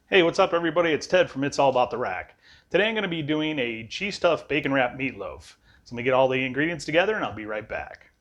Hey, what's up everybody? It's Ted from It's All About the Rack. Today I'm going to be doing a cheese stuffed bacon wrapped meatloaf. So let me get all the ingredients together and I'll be right back.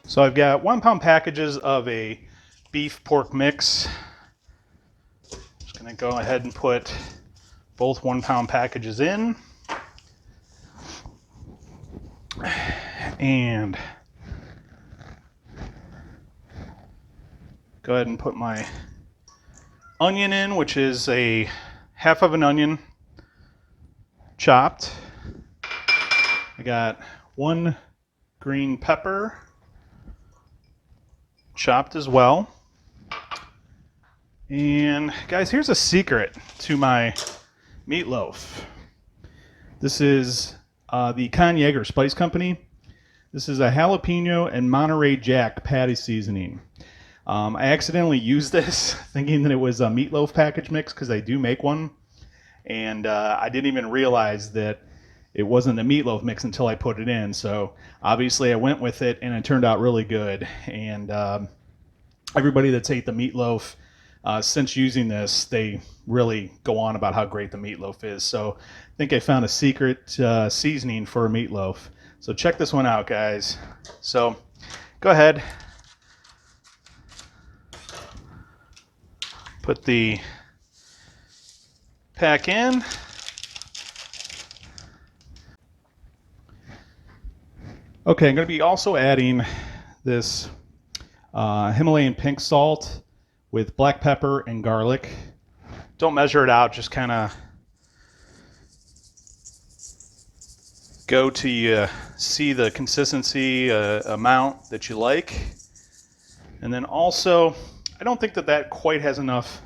So I've got 1 pound packages of a beef pork mix. Just going to go ahead and put both 1 pound packages in. And go ahead and put my onion in, which is a half of an onion chopped. I got 1 green pepper chopped as well. And guys, here's a secret to my meatloaf. This is the Con Jaeger Spice Company. This is a jalapeno and Monterey Jack patty seasoning. I accidentally used this thinking that it was a meatloaf package mix because I do make one. And I didn't even realize that it wasn't a meatloaf mix until I put it in. So obviously I went with it and it turned out really good. And everybody that's ate the meatloaf since using this, they really go on about how great the meatloaf is. So I think I found a secret seasoning for a meatloaf. So check this one out, guys. So go ahead, put the pack in. Okay, I'm going to be also adding this Himalayan pink salt with black pepper and garlic. Don't measure it out, just kind of go till you see the consistency amount that you like. And then also, I don't think that quite has enough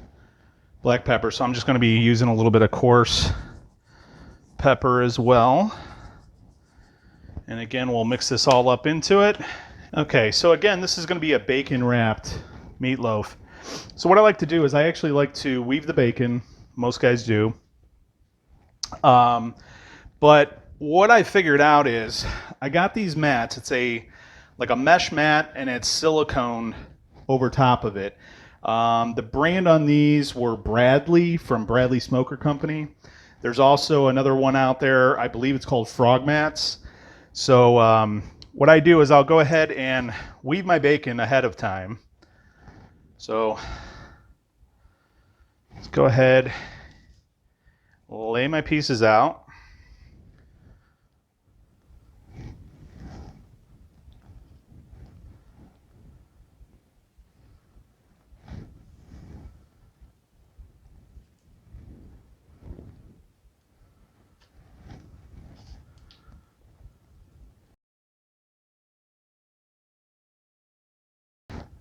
black pepper, so I'm just going to be using a little bit of coarse pepper as well. And again, we'll mix this all up into it. Okay, so again, this is going to be a bacon wrapped meatloaf. So what I like to do is I actually like to weave the bacon. Most guys do. But what I figured out is I got these mats. It's like a mesh mat and it's silicone over top of it. The brand on these were Bradley from Bradley Smoker Company. There's also another one out there. I believe it's called Frog Mats. So what I do is I'll go ahead and weave my bacon ahead of time. So let's go ahead, lay my pieces out.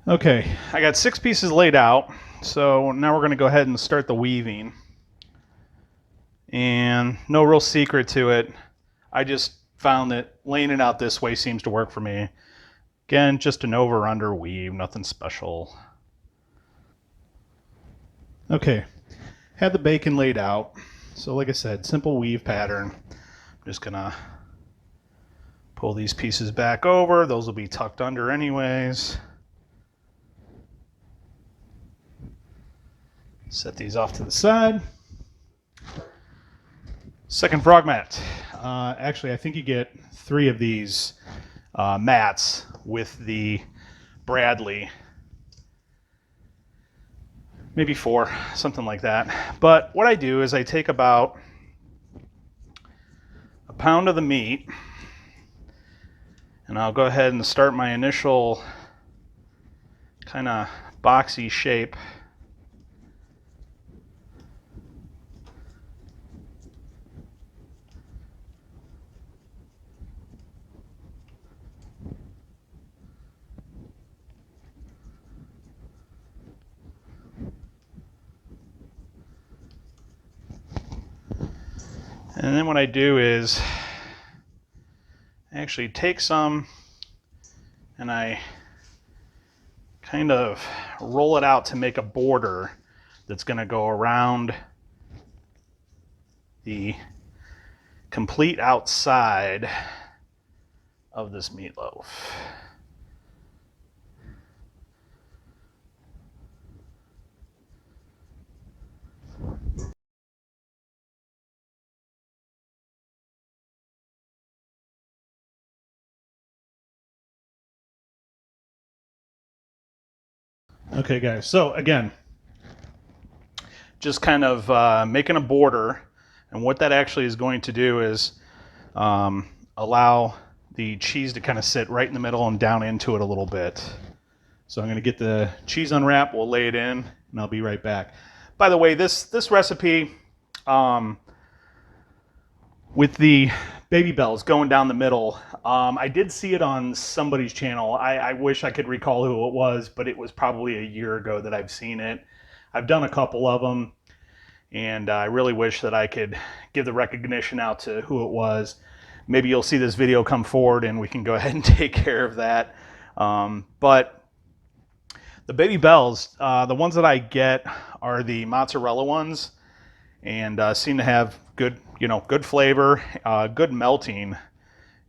Okay, I got 6 pieces laid out. So now we're going to go ahead and start the weaving. And no real secret to it. I just found that laying it out this way seems to work for me. Again, just an over-under weave, nothing special. Okay, had the bacon laid out. So like I said, simple weave pattern. I'm just gonna pull these pieces back over. Those will be tucked under anyways. Set these off to the side. Second frog mat. Actually, I think you get 3 of these mats with the Bradley. Maybe 4, something like that. But what I do is I take about a pound of the meat and I'll go ahead and start my initial kind of boxy shape. And then what I do is I actually take some and I kind of roll it out to make a border that's going to go around the complete outside of this meatloaf. Okay, guys, so again, just kind of making a border, and what that actually is going to do is allow the cheese to kind of sit right in the middle and down into it a little bit. So I'm going to get the cheese unwrapped, we'll lay it in, and I'll be right back. By the way, this recipe with the baby bells going down the middle, I did see it on somebody's channel. I wish I could recall who it was, but it was probably a year ago that I've seen it. I've done a couple of them, and I really wish that I could give the recognition out to who it was. Maybe you'll see this video come forward and we can go ahead and take care of that. But the baby bells, the ones that I get are the mozzarella ones, and seem to have good, good flavor. Good melting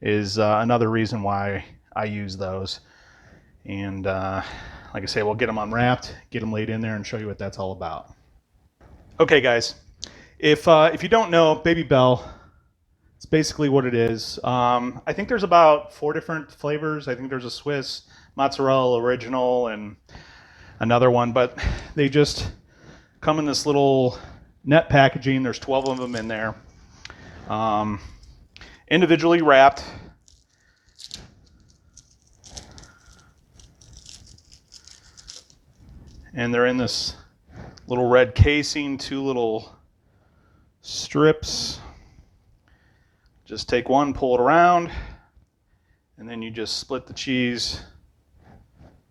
is another reason why I use those. And like I say, we'll get them unwrapped, get them laid in there, and show you what that's all about. Okay, guys, if you don't know, Baby Bell, it's basically what it is. I think there's about 4 different flavors. I think there's a Swiss, mozzarella original, and another one, but they just come in this little net packaging. There's 12 of them in there, individually wrapped. And they're in this little red casing, 2 little strips. Just take one, pull it around, and then you just split the cheese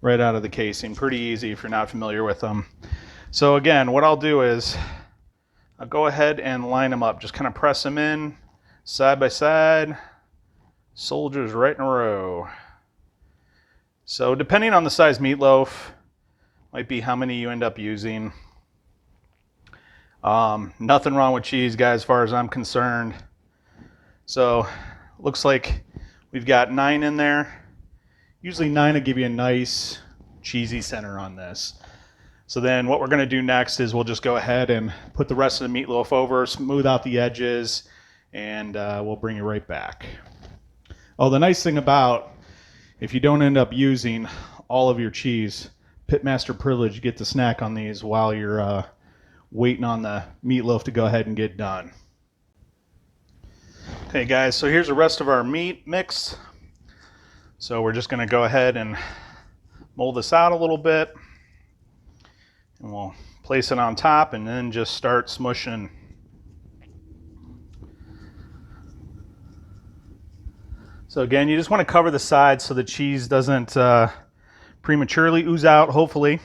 right out of the casing. Pretty easy if you're not familiar with them. So again, what I'll do is I'll go ahead and line them up. Just kind of press them in side by side, soldiers right in a row. So depending on the size meatloaf, might be how many you end up using. Nothing wrong with cheese, guys, as far as I'm concerned. So looks like we've got 9 in there. Usually 9 will give you a nice cheesy center on this. So then what we're going to do next is we'll just go ahead and put the rest of the meatloaf over, smooth out the edges, and we'll bring you right back. Oh, the nice thing about if you don't end up using all of your cheese, Pitmaster privilege, you get to snack on these while you're waiting on the meatloaf to go ahead and get done. Okay, guys, so here's the rest of our meat mix. So we're just going to go ahead and mold this out a little bit, and we'll place it on top and then just start smushing. So again, you just want to cover the sides so the cheese doesn't prematurely ooze out, hopefully.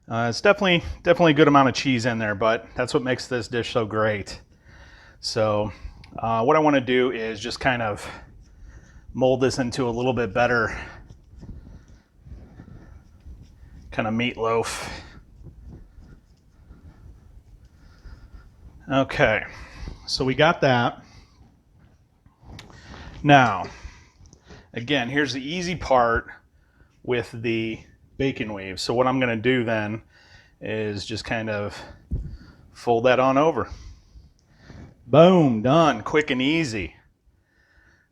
It's definitely a good amount of cheese in there, but that's what makes this dish so great. So what I want to do is just kind of mold this into a little bit better kind of meatloaf. Okay, so we got that. Now, again, here's the easy part with the bacon weave. So what I'm going to do then is just kind of fold that on over. Boom, done, quick and easy.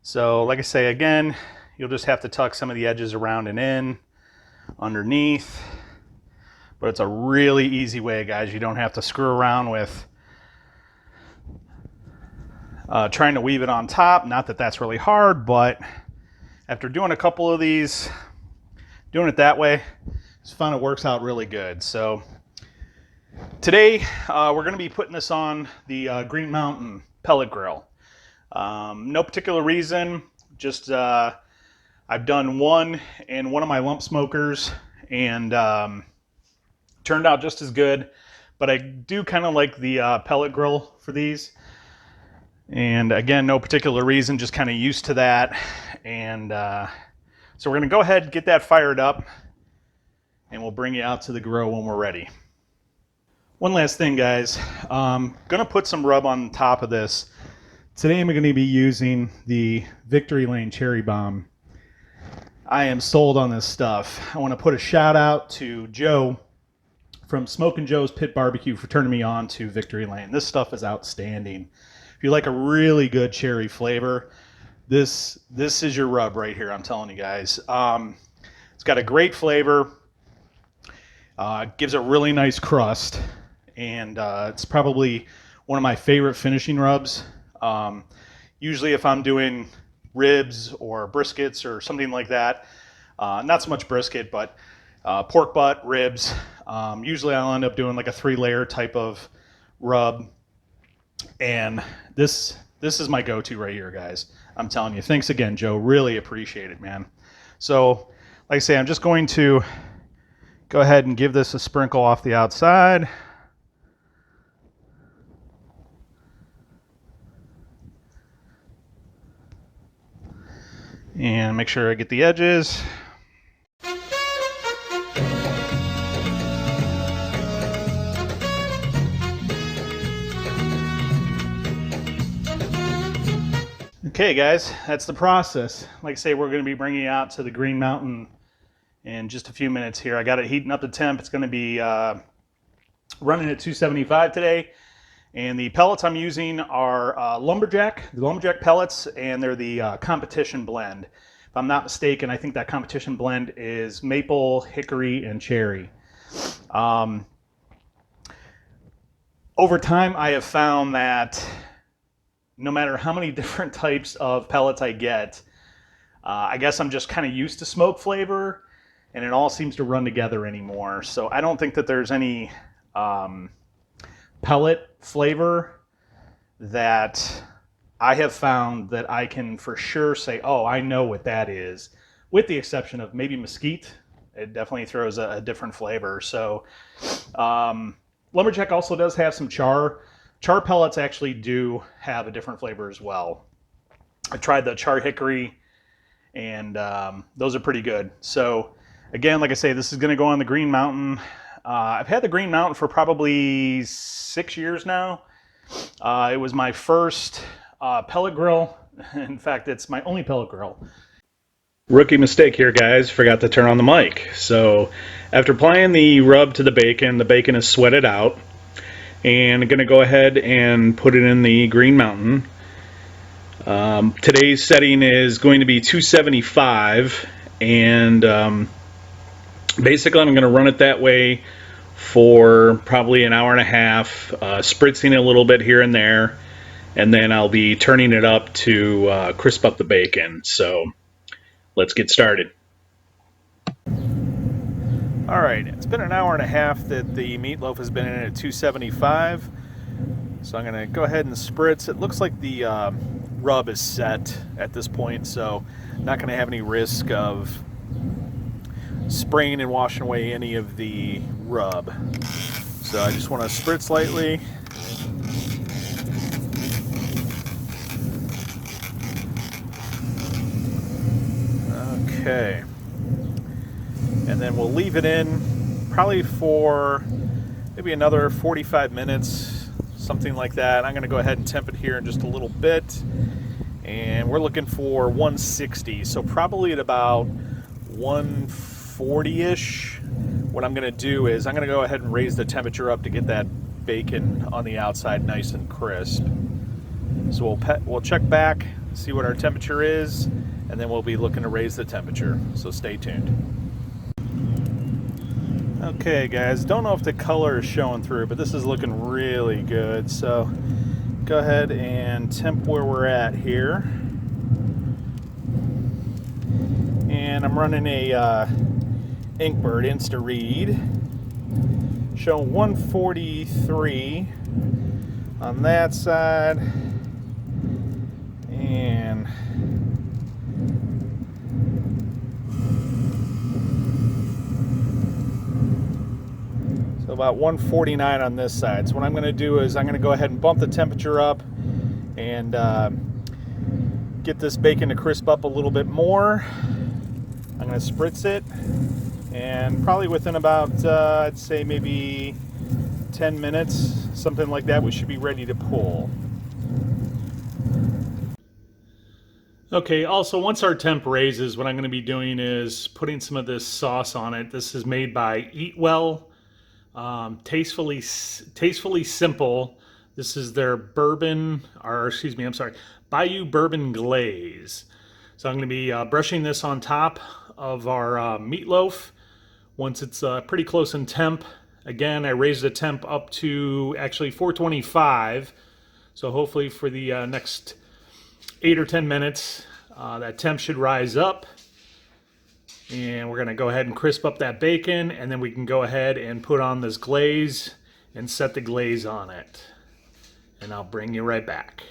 So like I say, again, you'll just have to tuck some of the edges around and in, underneath. But it's a really easy way, guys. You don't have to screw around with trying to weave it on top. Not that that's really hard, but after doing a couple of these, doing it that way, it's fun. It works out really good. So today we're going to be putting this on the Green Mountain pellet grill. No particular reason, just I've done one in one of my lump smokers and turned out just as good, but I do kind of like the pellet grill for these. And again, no particular reason, just kind of used to that. And so we're going to go ahead and get that fired up, and we'll bring you out to the grill when we're ready. One last thing, guys. I'm going to put some rub on top of this. Today I'm going to be using the Victory Lane Cherry Bomb. I am sold on this stuff. I want to put a shout out to Joe from Smokin' Joe's Pit Barbecue for turning me on to Victory Lane. This stuff is outstanding. If you like a really good cherry flavor, this is your rub right here, I'm telling you guys. It's got a great flavor. Gives a really nice crust, and it's probably one of my favorite finishing rubs. Usually if I'm doing ribs or briskets or something like that, not so much brisket, but pork butt, ribs, usually I'll end up doing like a 3-layer type of rub, and this is my go-to right here, guys. I'm telling you. Thanks again, Joe. Really appreciate it, man. So, like I say, I'm just going to go ahead and give this a sprinkle off the outside. And make sure I get the edges. Okay, guys, that's the process. Like I say, we're going to be bringing it out to the Green Mountain in just a few minutes here. I got it heating up to temp. It's going to be running at 275 today. And the pellets I'm using are Lumberjack pellets, and they're the competition blend. If I'm not mistaken, I think that competition blend is maple, hickory, and cherry. Over time, I have found that no matter how many different types of pellets I get, I guess I'm just kind of used to smoke flavor, and it all seems to run together anymore. So I don't think that there's any pellet flavor that I have found that I can for sure say, oh, I know what that is, with the exception of maybe mesquite. It definitely throws a different flavor. So Lumberjack also does have some char. Char pellets actually do have a different flavor as well. I tried the char hickory, and those are pretty good. So again, like I say, this is going to go on the Green Mountain. I've had the Green Mountain for probably 6 years now. It was my first pellet grill. In fact, it's my only pellet grill. Rookie mistake here, guys. Forgot to turn on the mic. So after applying the rub to the bacon is sweated out. And I'm going to go ahead and put it in the Green Mountain. Today's setting is going to be 275, and basically I'm going to run it that way for probably an hour and a half, spritzing it a little bit here and there, and then I'll be turning it up to crisp up the bacon. So let's get started. All right, it's been an hour and a half that the meatloaf has been in at 275. So I'm going to go ahead and spritz. It looks like the rub is set at this point, so not going to have any risk of spraying and washing away any of the rub. So I just want to spritz lightly. Okay. And then we'll leave it in probably for maybe another 45 minutes, something like that. I'm going to go ahead and temp it here in just a little bit. And we're looking for 160, so probably at about 140-ish. What I'm going to do is I'm going to go ahead and raise the temperature up to get that bacon on the outside nice and crisp. So we'll check back, see what our temperature is, and then we'll be looking to raise the temperature. So stay tuned. Okay, guys, don't know if the color is showing through, but this is looking really good. So go ahead and temp where we're at here. And I'm running a Inkbird Insta-Read, showing 143 on that side, and so about 149 on this side. So what I'm going to do is I'm going to go ahead and bump the temperature up and get this bacon to crisp up a little bit more. I'm going to spritz it, and probably within about, I'd say maybe 10 minutes, something like that, we should be ready to pull. Okay, also once our temp raises, what I'm going to be doing is putting some of this sauce on it. This is made by Eat Well, tastefully simple. This is their bourbon, or excuse me, I'm sorry, Bayou Bourbon Glaze. So I'm going to be brushing this on top of our meatloaf once it's pretty close in temp. Again, I raised the temp up to actually 425. So hopefully for the next 8 or 10 minutes, that temp should rise up. And we're going to go ahead and crisp up that bacon, and then we can go ahead and put on this glaze and set the glaze on it. And I'll bring you right back.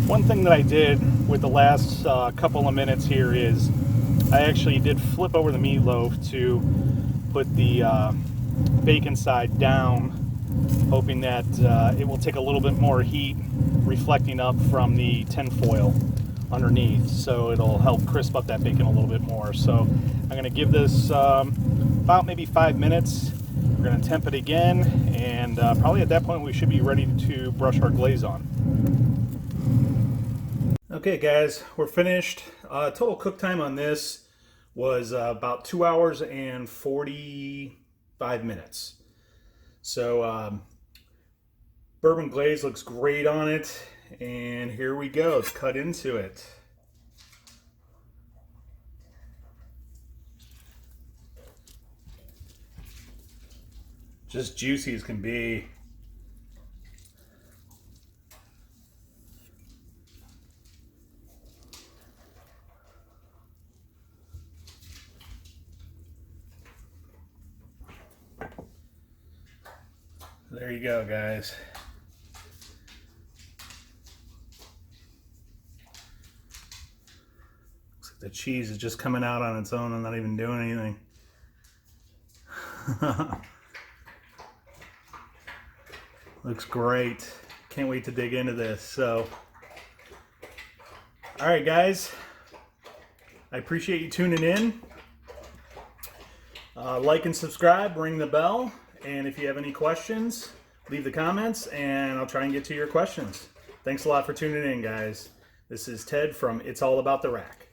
One thing that I did with the last couple of minutes here is I actually did flip over the meatloaf to put the bacon side down, hoping that it will take a little bit more heat reflecting up from the tin foil underneath, so it'll help crisp up that bacon a little bit more. So I'm going to give this about maybe 5 minutes. We're going to temp it again, and probably at that point we should be ready to brush our glaze on. Okay guys, we're finished. Total cook time on this was about 2 hours and 45 minutes. So bourbon glaze looks great on it, and here we go. Let's cut into it. Just juicy as can be. There you go, guys. Looks like the cheese is just coming out on its own and not even doing anything. Looks great. Can't wait to dig into this. So, all right, guys. I appreciate you tuning in. Like and subscribe, ring the bell. And if you have any questions, leave the comments and I'll try and get to your questions. Thanks a lot for tuning in, guys. This is Ted from It's All About the Rack.